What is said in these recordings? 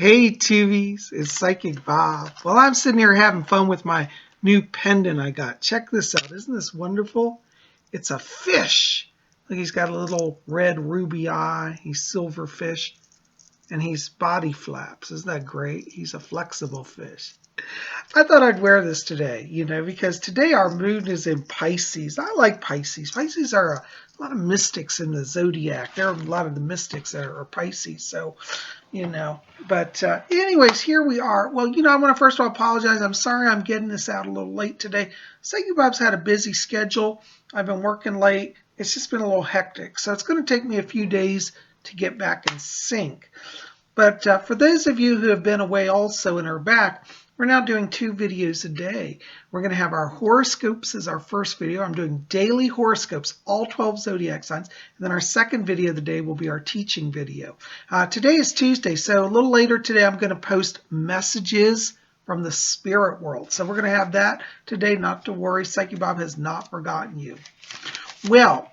Hey Tubies, it's Psychic Bob. Well, I'm sitting here having fun with my new pendant I got. Check this out. Isn't this wonderful? It's a fish. Look, he's got a little red ruby eye. He's silver fish. And he's body flaps. Isn't that great? He's a flexible fish. I thought I'd wear this today, because today our moon is in Pisces. I like Pisces. Pisces are a lot of mystics in the zodiac. There are a lot of the mystics that are Pisces. So, but anyways, here we are. Well, I want to first of all apologize. I'm sorry I'm getting this out a little late today. Psychic Bob's had a busy schedule. I've been working late. It's just been a little hectic. So it's going to take me a few days to get back in sync. But for those of you who have been away also and are back, we're now doing 2 videos a day. We're going to have our horoscopes as our first video. I'm doing daily horoscopes, all 12 zodiac signs. And then our second video of the day will be our teaching video. Today is Tuesday, so a little later today I'm going to post messages from the spirit world. So we're going to have that today, not to worry. Psychic Bob has not forgotten you. Well,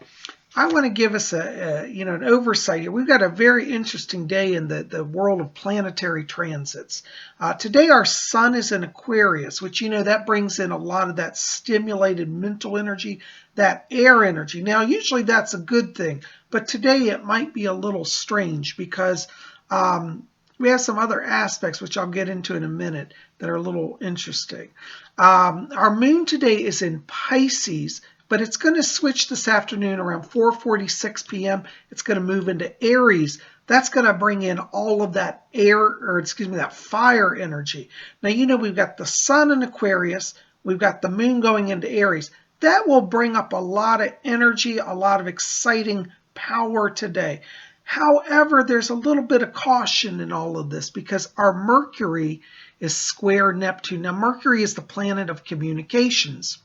I want to give us an oversight here. We've got a very interesting day in the world of planetary transits. Today our sun is in Aquarius, which that brings in a lot of that stimulated mental energy, that air energy. Now usually that's a good thing, but today it might be a little strange because we have some other aspects, which I'll get into in a minute, that are a little interesting. Our moon today is in Pisces, but it's going to switch this afternoon around 4:46 p.m. It's going to move into Aries. That's going to bring in all of that that fire energy. Now, we've got the sun in Aquarius. We've got the moon going into Aries. That will bring up a lot of energy, a lot of exciting power today. However, there's a little bit of caution in all of this because our Mercury is square Neptune. Now, Mercury is the planet of communications.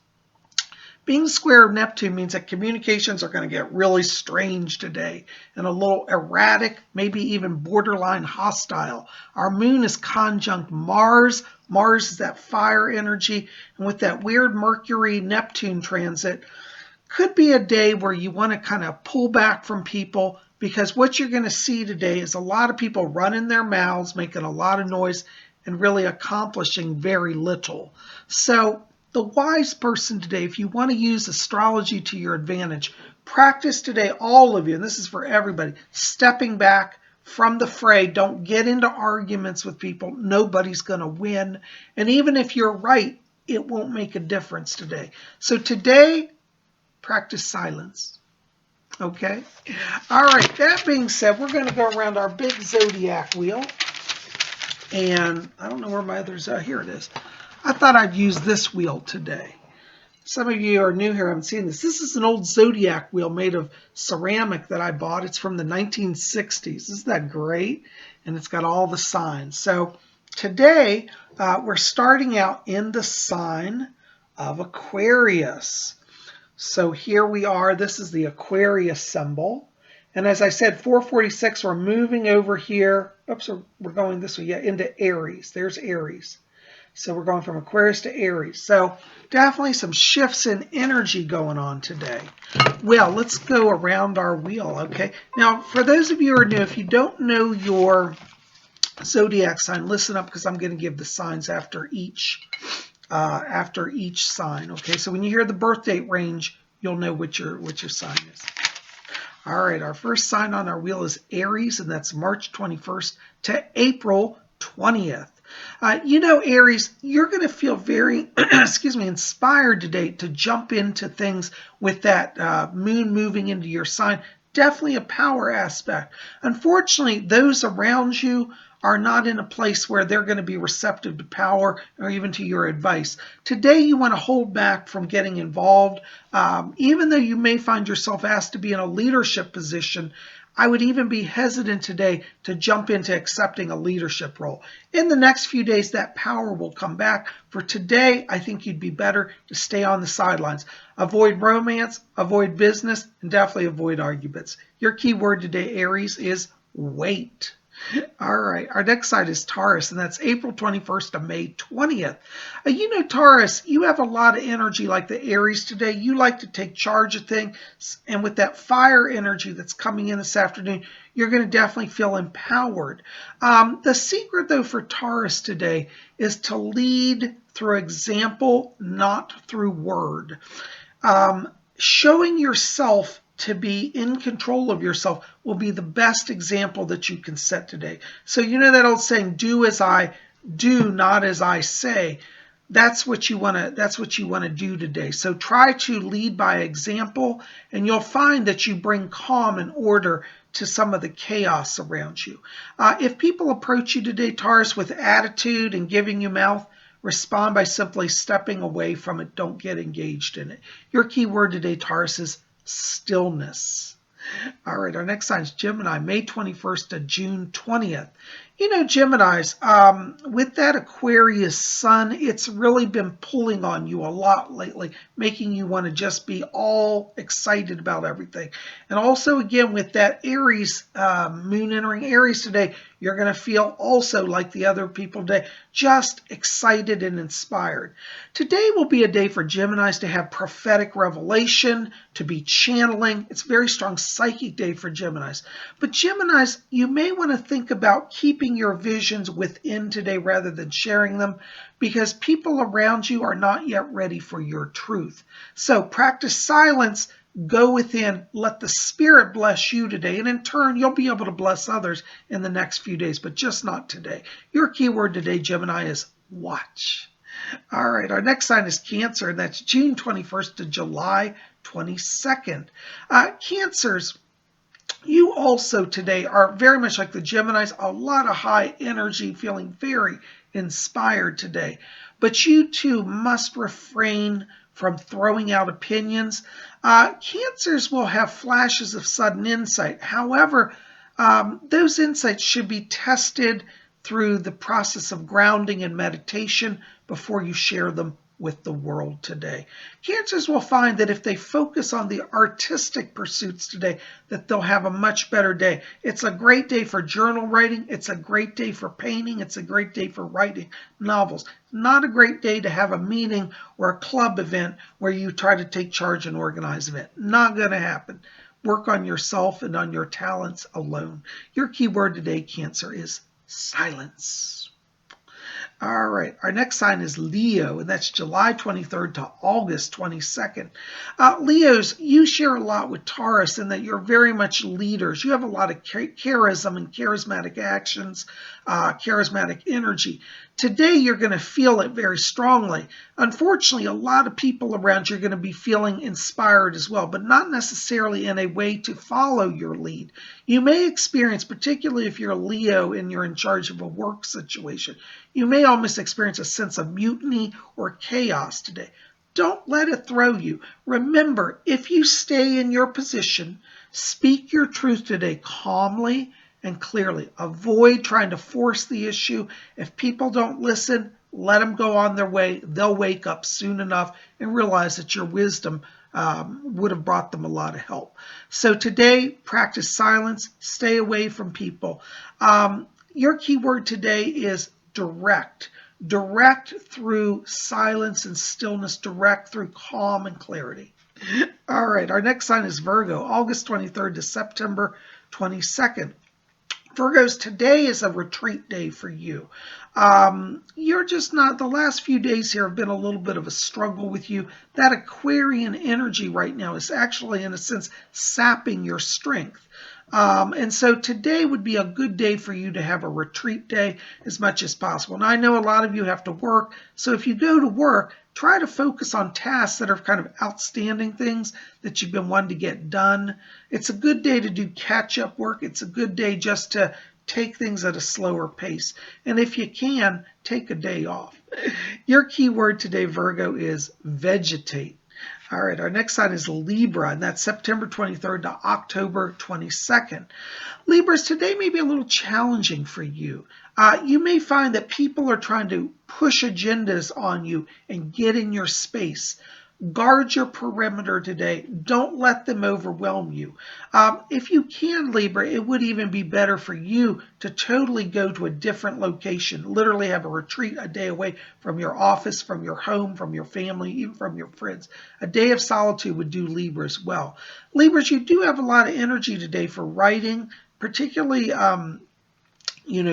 Being square of Neptune means that communications are going to get really strange today and a little erratic, maybe even borderline hostile. Our moon is conjunct Mars. Mars is that fire energy. And with that weird Mercury-Neptune transit, could be a day where you want to kind of pull back from people because what you're going to see today is a lot of people running their mouths, making a lot of noise, and really accomplishing very little. So the wise person today, if you want to use astrology to your advantage, practice today, all of you, and this is for everybody, stepping back from the fray. Don't get into arguments with people. Nobody's going to win. And even if you're right, it won't make a difference today. So today, practice silence. Okay? All right, that being said, we're going to go around our big zodiac wheel. And I don't know where my others are. Here it is. I thought I'd use this wheel today. Some of you are new here, haven't seen this. This is an old zodiac wheel made of ceramic that I bought. It's from the 1960s. Isn't that great? And it's got all the signs. So today we're starting out in the sign of Aquarius. So here we are. This is the Aquarius symbol. And as I said, 4:46, we're moving over here. Oops, we're going this way. Yeah, into Aries. There's Aries. So we're going from Aquarius to Aries. So definitely some shifts in energy going on today. Well, let's go around our wheel, okay? Now, for those of you who are new, if you don't know your zodiac sign, listen up because I'm going to give the signs after each sign, okay? So when you hear the birth date range, you'll know what your sign is. All right, our first sign on our wheel is Aries, and that's March 21st to April 20th. Aries, you're going to feel very, inspired today to jump into things with that moon moving into your sign. Definitely a power aspect. Unfortunately, those around you are not in a place where they're going to be receptive to power or even to your advice. Today, you want to hold back from getting involved. Even though you may find yourself asked to be in a leadership position, I would even be hesitant today to jump into accepting a leadership role. In the next few days, that power will come back. For today, I think you'd be better to stay on the sidelines. Avoid romance, avoid business, and definitely avoid arguments. Your key word today, Aries, is wait. All right, our next sign is Taurus, and that's April 21st to May 20th. You know, Taurus, you have a lot of energy like the Aries today. You like to take charge of things, and with that fire energy that's coming in this afternoon, you're going to definitely feel empowered. The secret, though, for Taurus today is to lead through example, not through word. Showing yourself to be in control of yourself will be the best example that you can set today. So you know that old saying, do as I do, not as I say. That's what you want to do today. So try to lead by example, and you'll find that you bring calm and order to some of the chaos around you. If people approach you today, Taurus, with attitude and giving you mouth, respond by simply stepping away from it. Don't get engaged in it. Your key word today, Taurus, is stillness. All right, our next sign is Gemini, May 21st to June 20th. You know, Geminis, with that Aquarius sun, it's really been pulling on you a lot lately, making you want to just be all excited about everything. And also, again, with that Aries, moon entering Aries today, you're going to feel also like the other people today, just excited and inspired. Today will be a day for Geminis to have prophetic revelation, to be channeling. It's a very strong psychic day for Geminis. But Geminis, you may want to think about keeping your visions within today rather than sharing them, because people around you are not yet ready for your truth. So practice silence. Go within, let the Spirit bless you today, and in turn, you'll be able to bless others in the next few days, but just not today. Your keyword today, Gemini, is watch. All right, our next sign is Cancer, and that's June 21st to July 22nd. Cancers, you also today are very much like the Geminis, a lot of high energy, feeling very inspired today. But you too must refrain from throwing out opinions. Cancers will have flashes of sudden insight. However, those insights should be tested through the process of grounding and meditation before you share them with the world today. Cancers will find that if they focus on the artistic pursuits today, that they'll have a much better day. It's a great day for journal writing. It's a great day for painting. It's a great day for writing novels. Not a great day to have a meeting or a club event where you try to take charge and organize an event. Not going to happen. Work on yourself and on your talents alone. Your keyword today, Cancer, is silence. All right, our next sign is Leo, and that's July 23rd to August 22nd. Leos, you share a lot with Taurus in that you're very much leaders. You have a lot of charism and charismatic actions, charismatic energy. Today, you're going to feel it very strongly. Unfortunately, a lot of people around you are going to be feeling inspired as well, but not necessarily in a way to follow your lead. You may experience, particularly if you're a Leo and you're in charge of a work situation, you may almost experience a sense of mutiny or chaos today. Don't let it throw you. Remember, if you stay in your position, speak your truth today calmly and clearly. Avoid trying to force the issue. If people don't listen, let them go on their way. They'll wake up soon enough and realize that your wisdom would have brought them a lot of help. So today, practice silence. Stay away from people. Your keyword today is direct. Direct through silence and stillness. Direct through calm and clarity. All right, our next sign is Virgo, August 23rd to September 22nd. Virgos, today is a retreat day for you. You're just not, the last few days here have been a little bit of a struggle with you. That Aquarian energy right now is actually, in a sense, sapping your strength. And so today would be a good day for you to have a retreat day as much as possible. And I know a lot of you have to work, so if you go to work, try to focus on tasks that are kind of outstanding things that you've been wanting to get done. It's a good day to do catch-up work. It's a good day just to take things at a slower pace. And if you can, take a day off. Your keyword today, Virgo, is vegetate. All right, our next sign is Libra, and that's September 23rd to October 22nd. Libras, today may be a little challenging for you. You may find that people are trying to push agendas on you and get in your space. Guard your perimeter today. Don't let them overwhelm you. If you can, Libra, it would even be better for you to totally go to a different location, literally have a retreat a day away from your office, from your home, from your family, even from your friends. A day of solitude would do Libra as well. Libras, you do have a lot of energy today for writing, particularly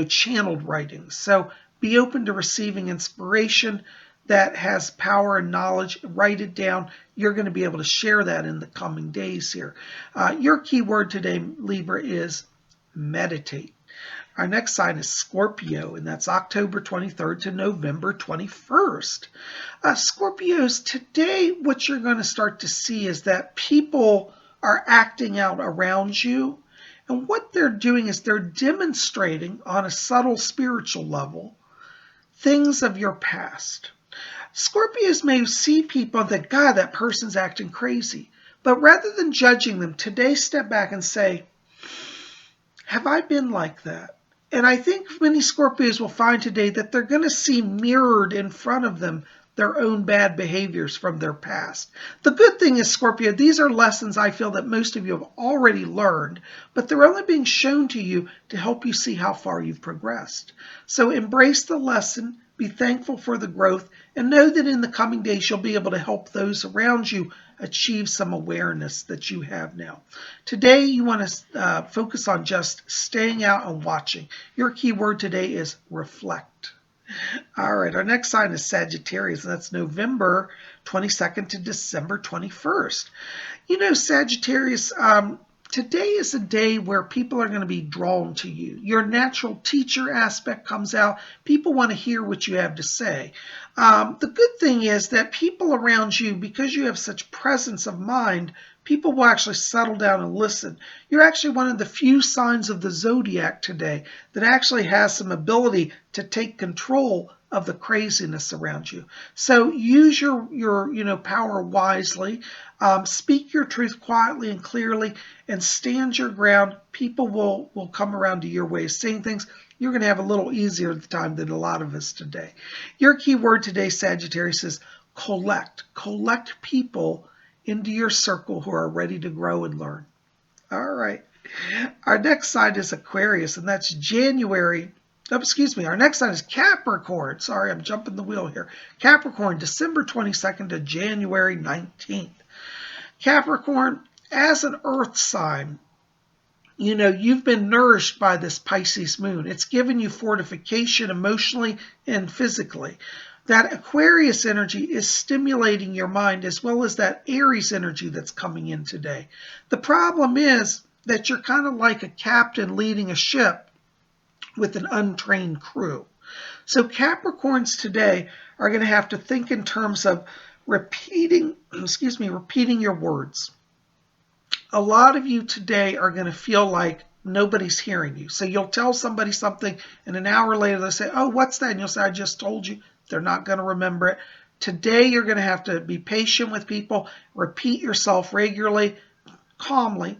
channeled writings. So be open to receiving inspiration that has power and knowledge. Write it down. You're going to be able to share that in the coming days here. Your key word today, Libra, is meditate. Our next sign is Scorpio, and that's October 23rd to November 21st. Scorpios, today what you're going to start to see is that people are acting out around you. And what they're doing is they're demonstrating on a subtle spiritual level things of your past. Scorpios may see people and think, God, that person's acting crazy. But rather than judging them, today step back and say, have I been like that? And I think many Scorpios will find today that they're going to see mirrored in front of them their own bad behaviors from their past. The good thing is, Scorpio, these are lessons I feel that most of you have already learned, but they're only being shown to you to help you see how far you've progressed. So embrace the lesson, be thankful for the growth, and know that in the coming days you'll be able to help those around you achieve some awareness that you have now. Today you want to focus on just staying out and watching. Your key word today is reflect. All right, our next sign is Sagittarius, and that's November 22nd to December 21st. Sagittarius, today is a day where people are going to be drawn to you. Your natural teacher aspect comes out. People want to hear what you have to say. The good thing is that people around you, because you have such presence of mind, people will actually settle down and listen. You're actually one of the few signs of the Zodiac today that actually has some ability to take control of the craziness around you. So use your power wisely. Speak your truth quietly and clearly, and stand your ground. People will come around to your way of saying things. You're going to have a little easier time than a lot of us today. Your key word today, Sagittarius, is collect. Collect people into your circle who are ready to grow and learn. All right. Our next sign is Aquarius, and that's January. Oh, excuse me. Our next sign is Capricorn. Sorry, I'm jumping the wheel here. Capricorn, December 22nd to January 19th. Capricorn, as an earth sign, you've been nourished by this Pisces moon. It's given you fortification emotionally and physically. That Aquarius energy is stimulating your mind, as well as that Aries energy that's coming in today. The problem is that you're kind of like a captain leading a ship with an untrained crew. So Capricorns today are going to have to think in terms of repeating your words. A lot of you today are going to feel like nobody's hearing you. So you'll tell somebody something, and an hour later they'll say, oh, what's that? And you'll say, I just told you. They're not going to remember it. Today you're going to have to be patient with people, repeat yourself regularly, calmly,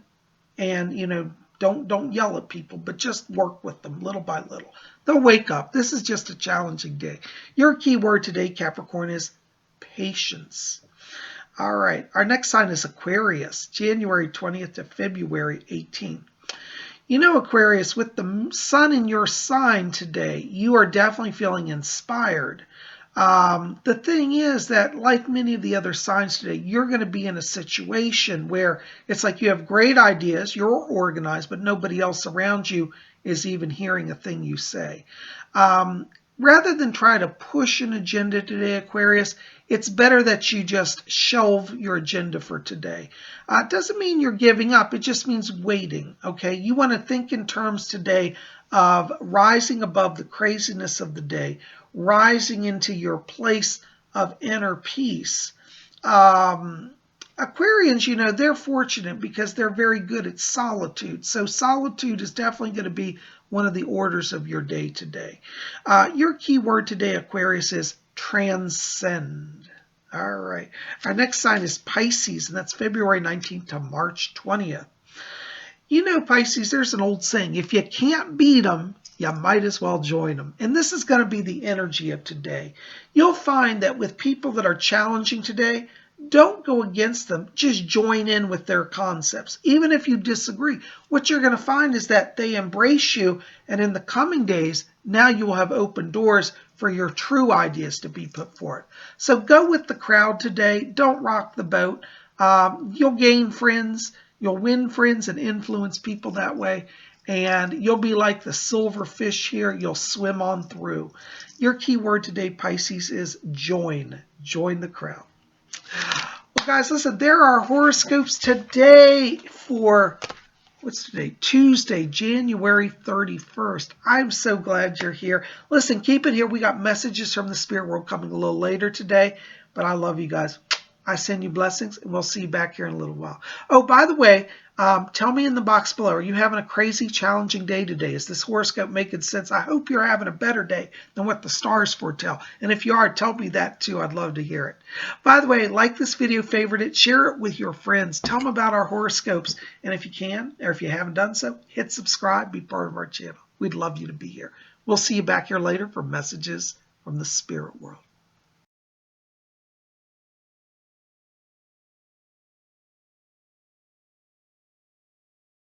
and don't yell at people, but just work with them little by little. They'll wake up. This is just a challenging day. Your key word today, Capricorn, is patience. All right, our next sign is Aquarius, January 20th to February 18th. Aquarius, with the sun in your sign today, you are definitely feeling inspired. The thing is that, like many of the other signs today, you're going to be in a situation where it's like you have great ideas, you're organized, but nobody else around you is even hearing a thing you say. Rather than try to push an agenda today, Aquarius, it's better that you just shelve your agenda for today. It doesn't mean you're giving up. It just means waiting, okay? You want to think in terms today of rising above the craziness of the day, rising into your place of inner peace. Aquarians, they're fortunate because they're very good at solitude. So solitude is definitely going to be one of the orders of your day today. Your key word today, Aquarius, is transcend. All right. Our next sign is Pisces, and that's February 19th to March 20th. Pisces, there's an old saying, if you can't beat them, you might as well join them. And this is going to be the energy of today. You'll find that with people that are challenging today, Don't go against them. Just join in with their concepts. Even if you disagree, what you're going to find is that they embrace you, and in the coming days, now you will have open doors for your true ideas to be put forward. So go with the crowd today. Don't rock the boat. You'll gain friends. You'll win friends and influence people that way. And you'll be like the silver fish here. You'll swim on through. Your key word today, Pisces, is join. Join the crowd. Well, guys, listen, there are horoscopes today for, what's today? Tuesday, January 31st. I'm so glad you're here. Listen, keep it here. We got messages from the spirit world coming a little later today, but I love you guys. I send you blessings, and we'll see you back here in a little while. Oh, by the way, tell me in the box below, are you having a crazy, challenging day today? Is this horoscope making sense? I hope you're having a better day than what the stars foretell. And if you are, tell me that too. I'd love to hear it. By the way, like this video, favorite it, share it with your friends. Tell them about our horoscopes. And if you can, or if you haven't done so, hit subscribe, be part of our channel. We'd love you to be here. We'll see you back here later for messages from the spirit world.